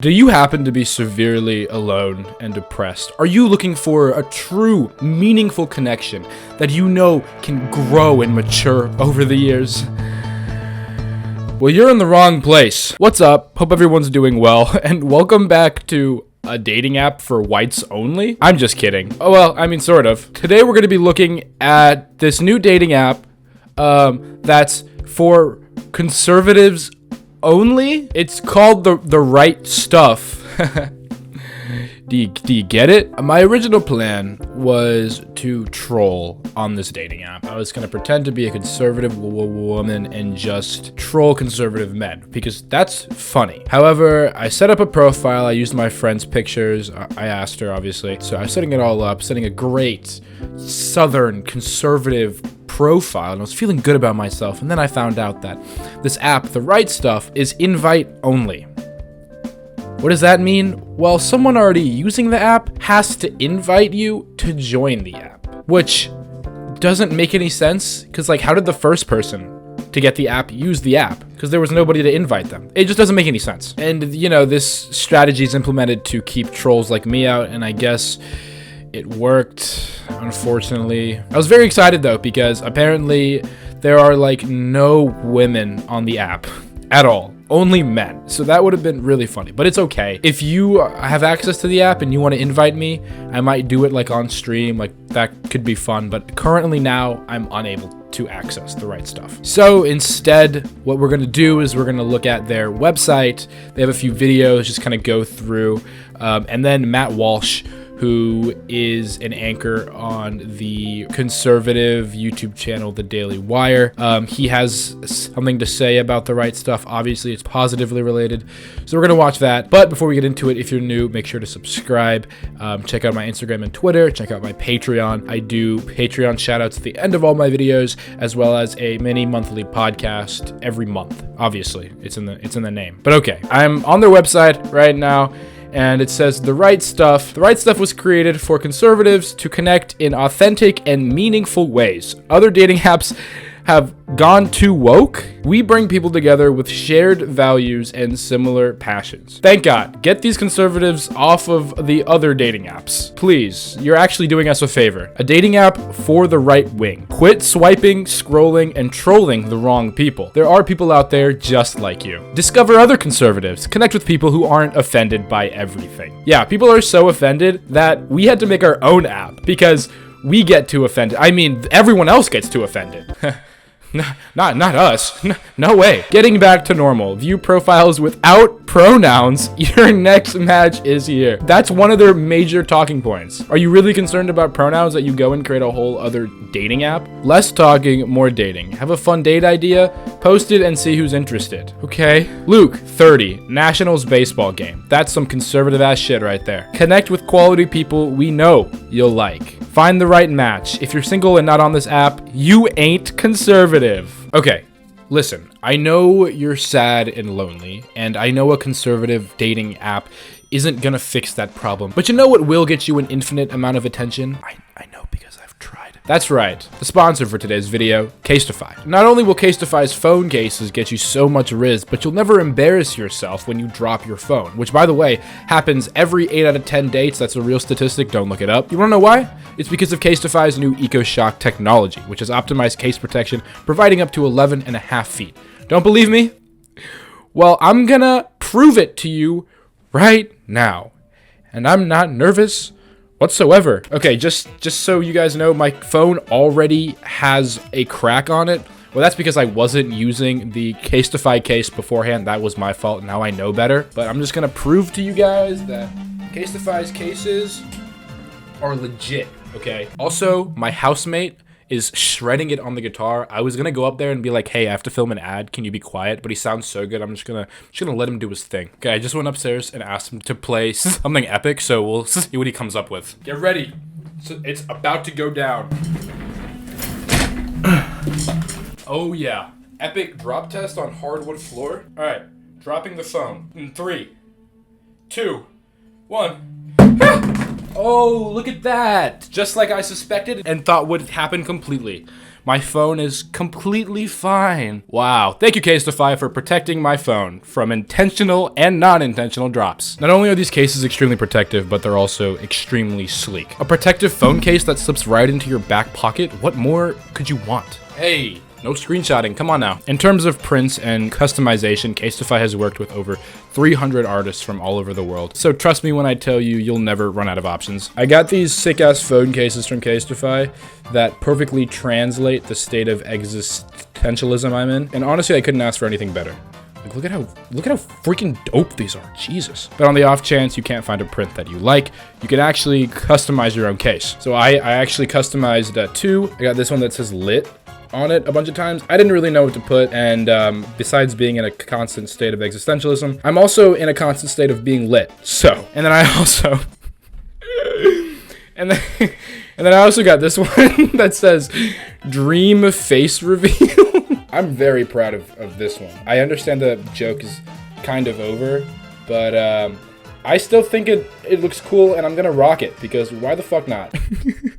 Do you happen to be severely alone and depressed? Are you looking for a true, meaningful connection that you know can grow and mature over the years? Well, you're in the wrong place. What's up? Hope everyone's doing well, and welcome back to a dating app for whites only? I'm just kidding. Oh, well, I mean, sort of. Today we're going to be looking at this new dating app that's for conservatives only. It's called the right stuff. Do you get it? My original plan was to troll on this dating app. I was gonna pretend to be a conservative woman and just troll conservative men because that's funny. However, I set up a profile. I used my friend's pictures. I asked her, obviously. So I was setting it all up, setting a great southern conservative profile, and I was feeling good about myself. And then I found out that this app, The Right Stuff, is invite only. What does that mean? Well, someone already using the app has to invite you to join the app, which doesn't make any sense because, like, how did the first person to get the app use the app? Because there was nobody to invite them. It just doesn't make any sense. And, you know, this strategy is implemented to keep trolls like me out, and I guess it worked, unfortunately. I was very excited, though, because apparently there are, like, no women on the app at all. Only men. So that would have been really funny, but it's okay. If you have access to the app and you want to invite me, I might do it like on stream, like that could be fun, but currently now I'm unable to access The Right Stuff. So instead, what we're going to do is we're going to look at their website. They have a few videos, just kind of go through, and then Matt Walsh, who is an anchor on the conservative YouTube channel, The Daily Wire. He has something to say about The Right Stuff. Obviously, it's positively related. So we're going to watch that. But before we get into it, if you're new, make sure to subscribe. Check out my Instagram and Twitter. Check out my Patreon. I do Patreon shoutouts at the end of all my videos, as well as a mini monthly podcast every month. Obviously, it's in the name. But okay, I'm on their website right now, and it says The Right Stuff. The Right Stuff was created for conservatives to connect in authentic and meaningful ways. Other dating apps have gone too woke. We bring people together with shared values and similar passions. Thank God. Get these conservatives off of the other dating apps. Please, you're actually doing us a favor. A dating app for the right wing. Quit swiping, scrolling, and trolling the wrong people. There are people out there just like you. Discover other conservatives. Connect with people who aren't offended by everything. Yeah, people are so offended that we had to make our own app because we get too offended. I mean, everyone else gets too offended. Not us. No way. Getting back to normal. View profiles without pronouns. Your next match is here. That's one of their major talking points. Are you really concerned about pronouns that you go and create a whole other dating app? Less talking, more dating. Have a fun date idea? Post it and see who's interested. Okay. Luke, 30. Nationals baseball game. That's some conservative ass shit right there. Connect with quality people we know you'll like. Find the right match. If you're single and not on this app, you ain't conservative. Okay, listen, I know you're sad and lonely, and I know a conservative dating app isn't gonna fix that problem, but you know what will get you an infinite amount of attention? I know because I've tried. That's right, the sponsor for today's video, Casetify. Not only will Casetify's phone cases get you so much riz, but you'll never embarrass yourself when you drop your phone, which, by the way, happens every 8 out of 10 dates. That's a real statistic, don't look it up. You wanna know why? It's because of Casetify's new EcoShock technology, which has optimized case protection, providing up to 11.5 feet. Don't believe me? Well, I'm gonna prove it to you right now. And I'm not nervous whatsoever. Okay, just so you guys know, my phone already has a crack on it. Well, that's because I wasn't using the Casetify case beforehand. That was my fault. Now I know better. But I'm just gonna prove to you guys that Casetify's cases are legit, okay? Also, my housemate is shredding it on the guitar. I was gonna go up there and be like, hey, I have to film an ad. Can you be quiet? But he sounds so good. I'm just gonna let him do his thing. Okay, I just went upstairs and asked him to play something epic, so we'll see what he comes up with. Get ready. So it's about to go down. Oh yeah. Epic drop test on hardwood floor. All right, dropping the phone. In 3, 2, 1. Oh, look at that! Just like I suspected and thought would happen completely. My phone is completely fine. Wow. Thank you, Casetify, for protecting my phone from intentional and non-intentional drops. Not only are these cases extremely protective, but they're also extremely sleek. A protective phone case that slips right into your back pocket? What more could you want? Hey. No screenshotting, come on now. In terms of prints and customization, Casetify has worked with over 300 artists from all over the world. So trust me when I tell you, you'll never run out of options. I got these sick-ass phone cases from Casetify that perfectly translate the state of existentialism I'm in. And honestly, I couldn't ask for anything better. Like, look at how freaking dope these are, Jesus. But on the off chance you can't find a print that you like, you can actually customize your own case. So I actually customized two. I got this one that says lit on it a bunch of times. I didn't really know what to put, and besides being in a constant state of existentialism, I'm also in a constant state of being lit. So, and then I also and then I also got this one that says dream face reveal. I'm very proud of this one. I understand the joke is kind of over, but I still think it looks cool, and I'm gonna rock it, because why the fuck not?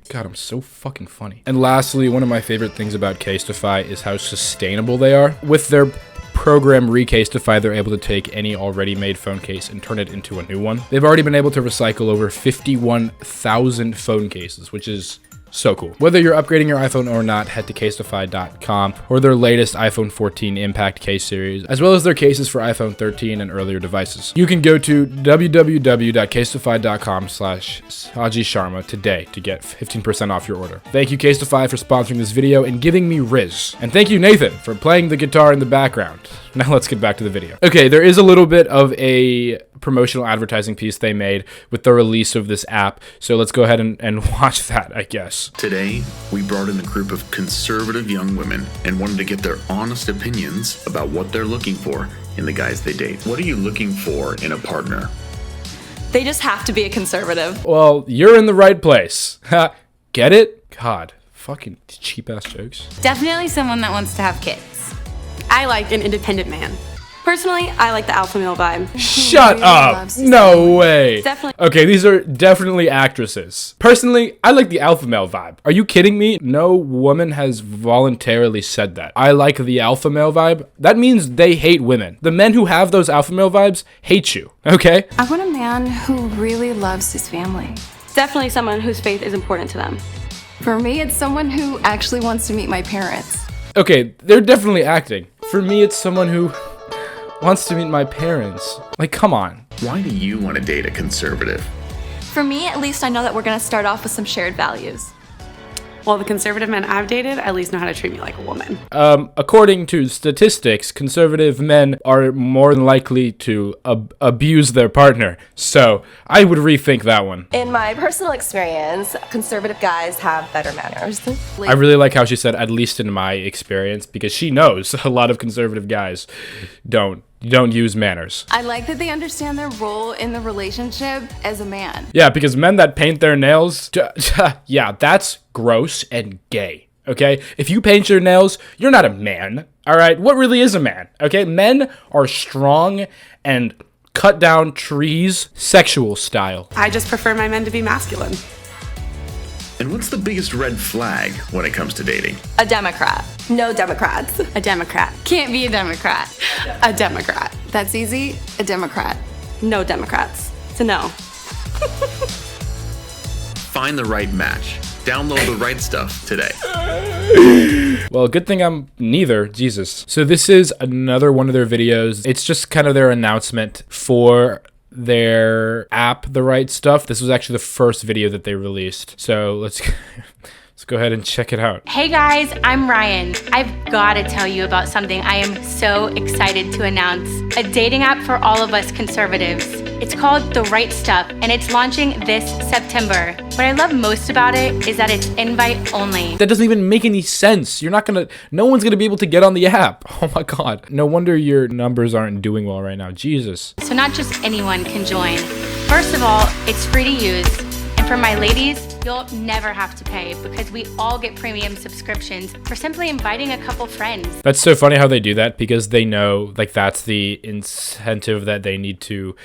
God, I'm so fucking funny. And lastly, one of my favorite things about Casetify is how sustainable they are. With their program Recasetify, they're able to take any already made phone case and turn it into a new one. They've already been able to recycle over 51,000 phone cases, which is so cool. Whether you're upgrading your iPhone or not, head to casetify.com or their latest iPhone 14 Impact case series, as well as their cases for iPhone 13 and earlier devices. You can go to www.casetify.com/Saji Sharma today to get 15% off your order. Thank you, Casetify, for sponsoring this video and giving me Riz. And thank you, Nathan, for playing the guitar in the background. Now let's get back to the video. Okay, there is a little bit of a promotional advertising piece they made with the release of this app, so let's go ahead and watch that, I guess. Today, we brought in a group of conservative young women and wanted to get their honest opinions about what they're looking for in the guys they date. What are you looking for in a partner? They just have to be a conservative. Well, you're in the right place. Get it? God, fucking cheap-ass jokes. Definitely someone that wants to have kids. I like an independent man. Personally, I like the alpha male vibe. Shut up! No way! Definitely. Okay, these are definitely actresses. Personally, I like the alpha male vibe. Are you kidding me? No woman has voluntarily said that. I like the alpha male vibe. That means they hate women. The men who have those alpha male vibes hate you, okay? I want a man who really loves his family. Definitely someone whose faith is important to them. For me, it's someone who actually wants to meet my parents. Okay, they're definitely acting. For me, it's someone who wants to meet my parents. Like, come on. Why do you want to date a conservative? For me, at least I know that we're gonna start off with some shared values. Well, the conservative men I've dated at least know how to treat me like a woman. According to statistics, conservative men are more than likely to abuse their partner. So I would rethink that one. In my personal experience, conservative guys have better manners. I really like how she said, at least in my experience, because she knows a lot of conservative guys don't use manners. I like that they understand their role in the relationship as a man. Yeah, because men that paint their nails, yeah, that's gross and gay, okay? If you paint your nails, you're not a man, all right? What really is a man, okay? Men are strong and cut down trees, sexual style. I just prefer my men to be masculine. And what's the biggest red flag when it comes to dating? A Democrat. No Democrats. A Democrat. Can't be a Democrat. A Democrat. That's easy, a Democrat. No Democrats. It's a no. Find the right match. Download the right stuff today. Well, good thing I'm neither, Jesus. So this is another one of their videos. It's just kind of their announcement for their app, The Right Stuff. This was actually the first video that they released. So let's go ahead and check it out. Hey guys, I'm Ryan. I've got to tell you about something I am so excited to announce. A dating app for all of us conservatives. It's called The Right Stuff, and it's launching this September. What I love most about it is that it's invite only. That doesn't even make any sense. No one's gonna be able to get on the app. Oh my God. No wonder your numbers aren't doing well right now. Jesus. So not just anyone can join. First of all, it's free to use. And for my ladies, you'll never have to pay because we all get premium subscriptions for simply inviting a couple friends. That's so funny how they do that, because they know like that's the incentive that they need to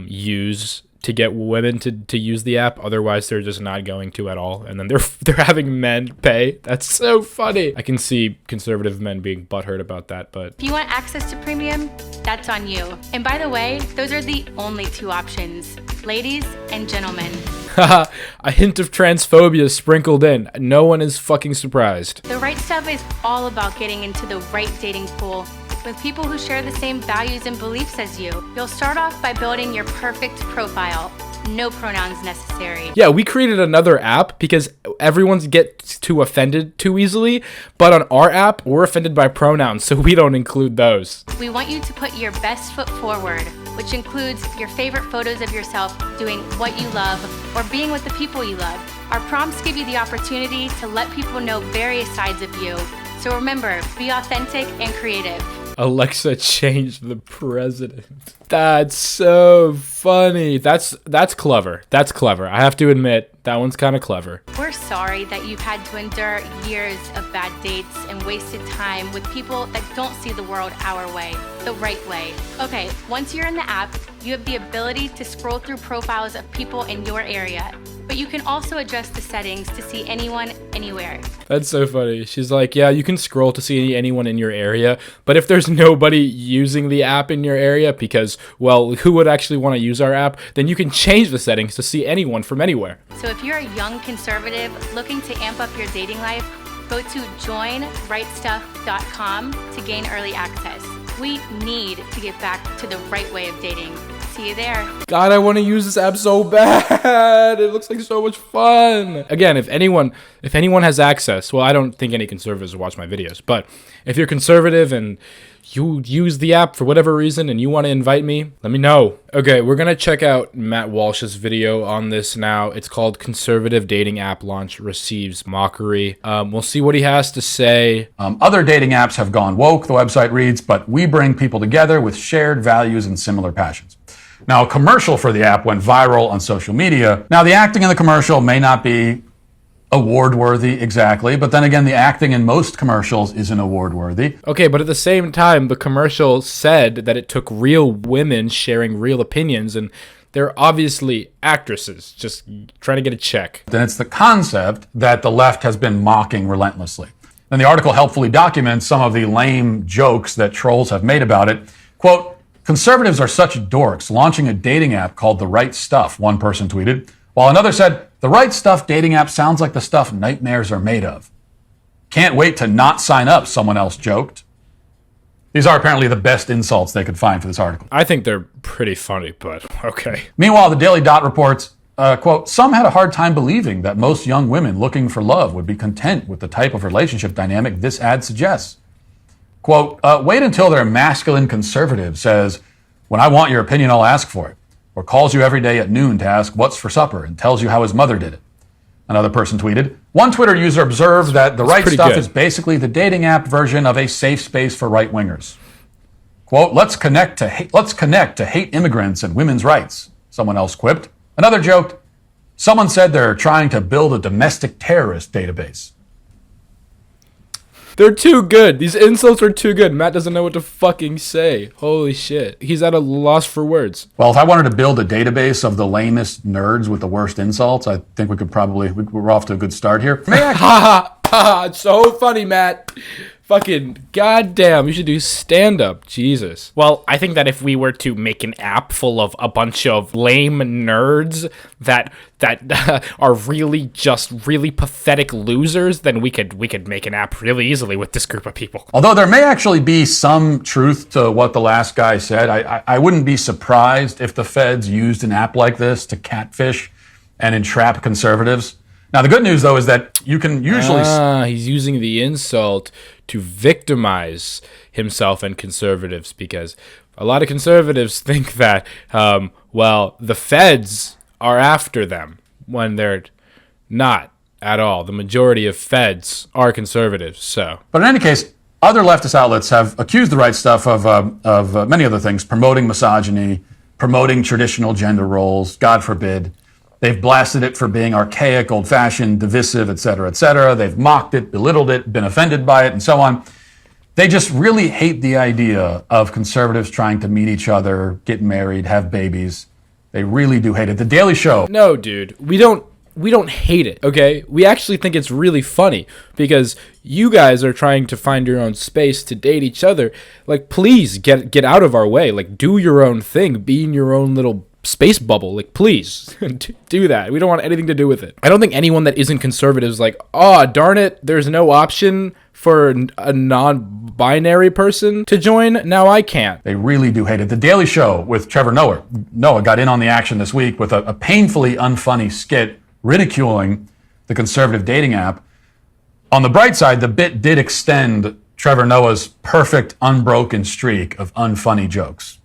use to get women to use the app. Otherwise, they're just not going to at all. And then they're having men pay. That's so funny. I can see conservative men being butthurt about that, but If you want access to premium, that's on you. And by the way, those are the only two options, ladies and gentlemen. haha, a hint of transphobia sprinkled in. No one is fucking surprised. The right stuff is all about getting into the right dating pool with people who share the same values and beliefs as you. You'll start off by building your perfect profile. No pronouns necessary. Yeah, we created another app because everyone gets too offended too easily, but on our app, we're offended by pronouns, so we don't include those. We want you to put your best foot forward, which includes your favorite photos of yourself doing what you love or being with the people you love. Our prompts give you the opportunity to let people know various sides of you. So remember, be authentic and creative. Alexa changed the president. That's so funny. That's clever. That's clever. I have to admit, that one's kind of clever. We're sorry that you've had to endure years of bad dates and wasted time with people that don't see the world our way, the right way. Okay, once you're in the app, you have the ability to scroll through profiles of people in your area, but you can also adjust the settings to see anyone, anywhere. That's so funny. She's like, yeah, you can scroll to see anyone in your area, but if there's nobody using the app in your area because, well, who would actually want to use our app, then you can change the settings to see anyone from anywhere. So if you're a young conservative looking to amp up your dating life, go to joinrightstuff.com to gain early access. We need to get back to the right way of dating. See you there. God, I want to use this app so bad. It looks like so much fun. Again, if anyone has access, well, I don't think any conservatives watch my videos, but if you're conservative and you use the app for whatever reason and you want to invite me, let me know. Okay, we're going to check out Matt Walsh's video on this now. It's called Conservative Dating App Launch Receives Mockery. We'll see what he has to say. Other dating apps have gone woke, the website reads, but we bring people together with shared values and similar passions. Now, a commercial for the app went viral on social media. Now, the acting in the commercial may not be award-worthy exactly, but then again, the acting in most commercials isn't award-worthy. Okay, but at the same time, the commercial said that it took real women sharing real opinions, and they're obviously actresses just trying to get a check. Then it's the concept that the left has been mocking relentlessly. And the article helpfully documents some of the lame jokes that trolls have made about it. Quote, "Conservatives are such dorks, launching a dating app called The Right Stuff," one person tweeted, while another said, "The Right Stuff dating app sounds like the stuff nightmares are made of. Can't wait to not sign up," someone else joked. These are apparently the best insults they could find for this article. I think they're pretty funny, but okay. Meanwhile, the Daily Dot reports, quote, "Some had a hard time believing that most young women looking for love would be content with the type of relationship dynamic this ad suggests." Quote, "Wait until their masculine conservative says, 'When I want your opinion, I'll ask for it,' or calls you every day at noon to ask what's for supper and tells you how his mother did it." Another person tweeted, "One Twitter user observed that The Right Stuff is basically the dating app version of a safe space for right-wingers." Quote, let's connect to hate immigrants and women's rights," someone else quipped. Another joked, "Someone said they're trying to build a domestic terrorist database." They're too good. These insults are too good. Matt doesn't know what to fucking say. Holy shit. He's at a loss for words. Well, if I wanted to build a database of the lamest nerds with the worst insults, I think we're off to a good start here. Ha ha ha. It's so funny, Matt. Fucking goddamn, you should do stand-up. Jesus. Well, I think that if we were to make an app full of a bunch of lame nerds that are really pathetic losers, then we could make an app really easily with this group of people. Although there may actually be some truth to what the last guy said. I wouldn't be surprised if the feds used an app like this to catfish and entrap conservatives. Now, the good news, though, is that you can usually... he's using the insult to victimize himself and conservatives, because a lot of conservatives think that, well, the feds are after them when they're not at all. The majority of feds are conservatives, so... But in any case, other leftist outlets have accused The Right Stuff of many other things, promoting misogyny, promoting traditional gender roles, God forbid. They've blasted it for being archaic, old-fashioned, divisive, et cetera, et cetera. They've mocked it, belittled it, been offended by it, and so on. They just really hate the idea of conservatives trying to meet each other, get married, have babies. They really do hate it. The Daily Show. No, dude, we don't hate it, okay? We actually think it's really funny because you guys are trying to find your own space to date each other. Like, please get out of our way. Like, do your own thing. Be in your own little space bubble. Like, please do that. We don't want anything to do with it. I don't think anyone that isn't conservative is like, oh, darn it, there's no option for a non-binary person to join. Now I can't. They really do hate it. The Daily Show with Trevor Noah. Noah got in on the action this week with a painfully unfunny skit ridiculing the conservative dating app. On the bright side, the bit did extend Trevor Noah's perfect, unbroken streak of unfunny jokes.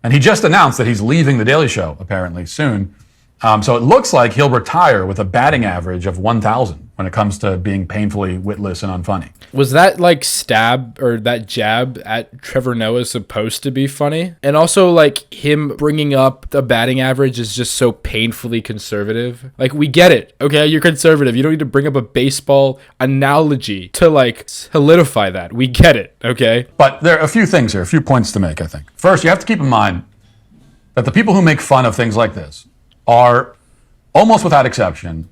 And he just announced that he's leaving The Daily Show, apparently, soon. So it looks like he'll retire with a batting average of 1,000 when it comes to being painfully witless and unfunny. Was that like stab or that jab at Trevor Noah supposed to be funny? And also like him bringing up the batting average is just so painfully conservative. Like, we get it, okay? You're conservative. You don't need to bring up a baseball analogy to like solidify that. We get it, okay? But there are a few things here, a few points to make, I think. First, you have to keep in mind that the people who make fun of things like this are, almost without exception,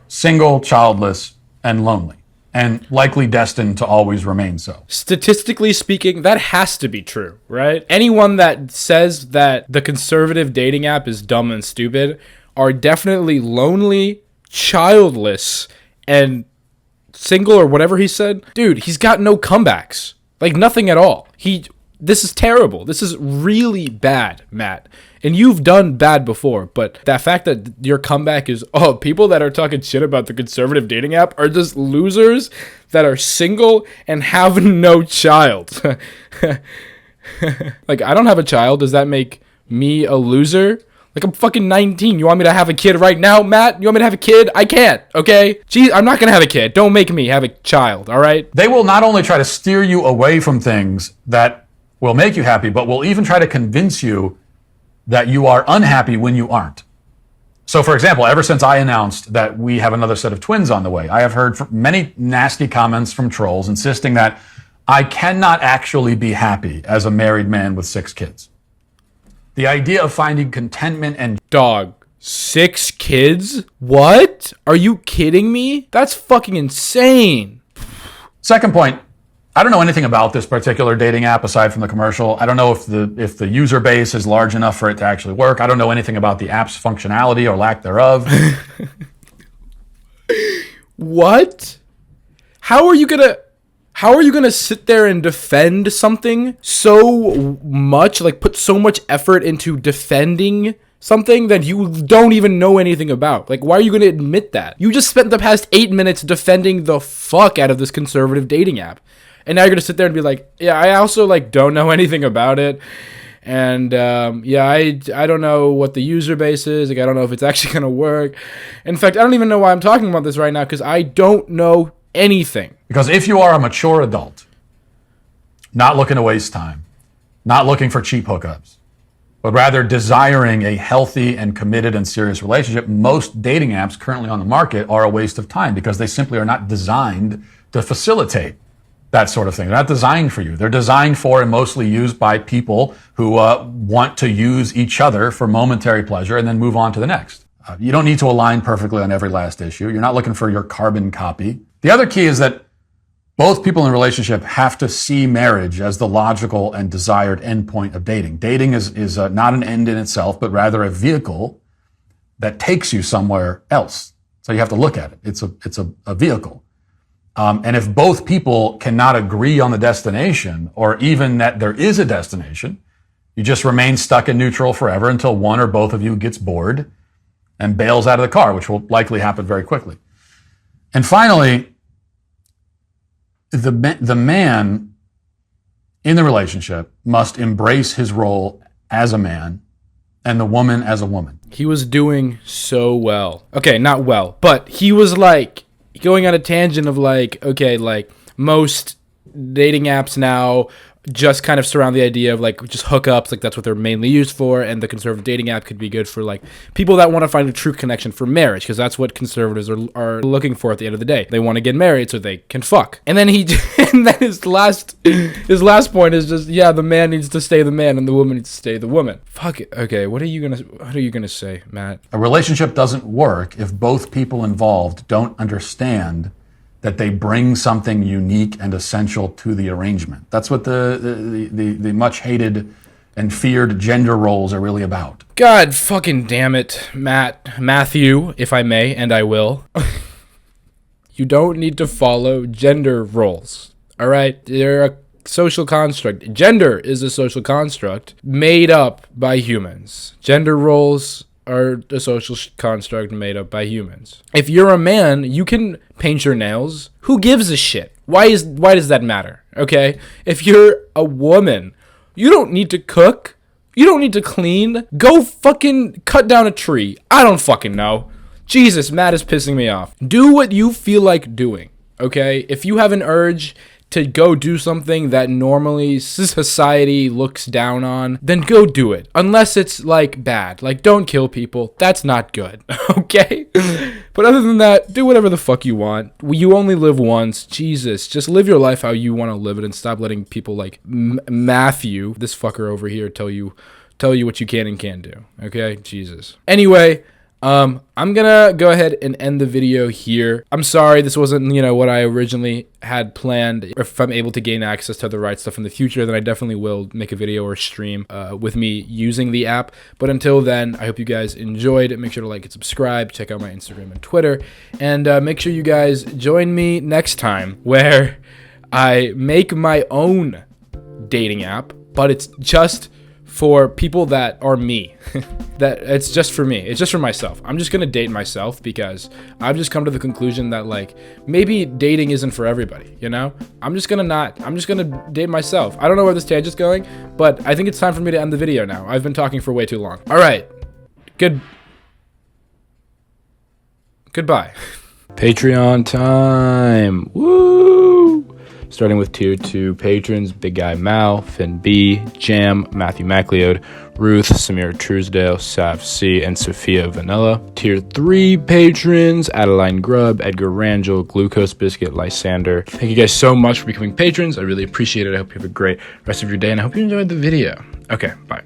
single, childless, and lonely, and likely destined to always remain so. Statistically speaking, that has to be true, right? Anyone that says that the conservative dating app is dumb and stupid are definitely lonely, childless, and single, or whatever he said. Dude, he's got no comebacks. Like, nothing at all. This is terrible. This is really bad, Matt. And you've done bad before, but that fact that your comeback is, oh, people that are talking shit about the conservative dating app are just losers that are single and have no child. Like, I don't have a child. Does that make me a loser? Like, I'm fucking 19. You want me to have a kid right now, Matt? You want me to have a kid? I can't, okay? Geez, I'm not going to have a kid. Don't make me have a child, all right? They will not only try to steer you away from things that will make you happy, but will even try to convince you that you are unhappy when you aren't. So, for example, ever since I announced that we have another set of twins on the way, I have heard many nasty comments from trolls insisting that I cannot actually be happy as a married man with 6 kids. The idea of finding contentment and... Dog, 6 kids? What? Are you kidding me? That's fucking insane. Second point, I don't know anything about this particular dating app aside from the commercial. I don't know if the user base is large enough for it to actually work. I don't know anything about the app's functionality or lack thereof. What? How are you gonna sit there and defend something so much, like put so much effort into defending something that you don't even know anything about? Like, why are you going to admit that? You just spent the past 8 minutes defending the fuck out of this conservative dating app. And now you're going to sit there and be like, yeah, I also like don't know anything about it. And yeah, I don't know what the user base is. Like, I don't know if it's actually going to work. In fact, I don't even know why I'm talking about this right now because I don't know anything. Because if you are a mature adult, not looking to waste time, not looking for cheap hookups, but rather desiring a healthy and committed and serious relationship, most dating apps currently on the market are a waste of time because they simply are not designed to facilitate that sort of thing. They're not designed for you. They're designed for and mostly used by people who want to use each other for momentary pleasure and then move on to the next. You don't need to align perfectly on every last issue. You're not looking for your carbon copy. The other key is that both people in a relationship have to see marriage as the logical and desired endpoint of dating. Dating is not an end in itself, but rather a vehicle that takes you somewhere else. So you have to look at it. It's a vehicle. And if both people cannot agree on the destination, or even that there is a destination, you just remain stuck in neutral forever until one or both of you gets bored and bails out of the car, which will likely happen very quickly. And finally, the man in the relationship must embrace his role as a man and the woman as a woman. He was doing so well. Okay, not well, but he was like going on a tangent of like, okay, like most dating apps now just kind of surround the idea of like just hookups, like that's what they're mainly used for, and the conservative dating app could be good for like people that want to find a true connection for marriage, because that's what conservatives are looking for at the end of the day. They want to get married so they can fuck. And then and then his last point is just, yeah, the man needs to stay the man and the woman needs to stay the woman. Fuck it. Okay, what are you gonna say, Matt? A relationship doesn't work if both people involved don't understand that they bring something unique and essential to the arrangement. That's what the much hated and feared gender roles are really about. God fucking damn it, Matthew, if I may, and I will. You don't need to follow gender roles, all right? They're a social construct. Gender is a social construct made up by humans. Gender roles are a social construct made up by humans. If you're a man, you can paint your nails. Who gives a shit? Why does that matter? Okay? If you're a woman, you don't need to cook. You don't need to clean. Go fucking cut down a tree. I don't fucking know. Jesus, Matt is pissing me off. Do what you feel like doing. Okay? If you have an urge to go do something that normally society looks down on, then go do it. Unless it's like bad. Like, don't kill people. That's not good. Okay? But other than that, do whatever the fuck you want. You only live once. Jesus, just live your life how you want to live it and stop letting people like Matthew, this fucker over here, tell you what you can and can't do. Okay? Jesus. Anyway, I'm gonna go ahead and end the video here. I'm sorry this wasn't, what I originally had planned. If I'm able to gain access to the right stuff in the future, then I definitely will make a video or stream with me using the app. But until then, I hope you guys enjoyed. Make sure to like and subscribe. Check out my Instagram and Twitter. And make sure you guys join me next time where I make my own dating app, but it's just for people that are me. That it's just for me. It's just for myself. I'm just gonna date myself because I've just come to the conclusion that like maybe dating isn't for everybody, I'm just gonna date myself. I don't know where this tangent's going, but I think it's time for me to end the video now. I've been talking for way too long. All right. Goodbye. Patreon time. Woo! Starting with Tier 2 patrons, Big Guy Mal, Finn B, Jam, Matthew MacLeod, Ruth, Samira Truesdale, Sav C, and Sophia Vanilla. Tier 3 patrons, Adeline Grubb, Edgar Rangel, Glucose Biscuit, Lysander. Thank you guys so much for becoming patrons. I really appreciate it. I hope you have a great rest of your day, and I hope you enjoyed the video. Okay, bye.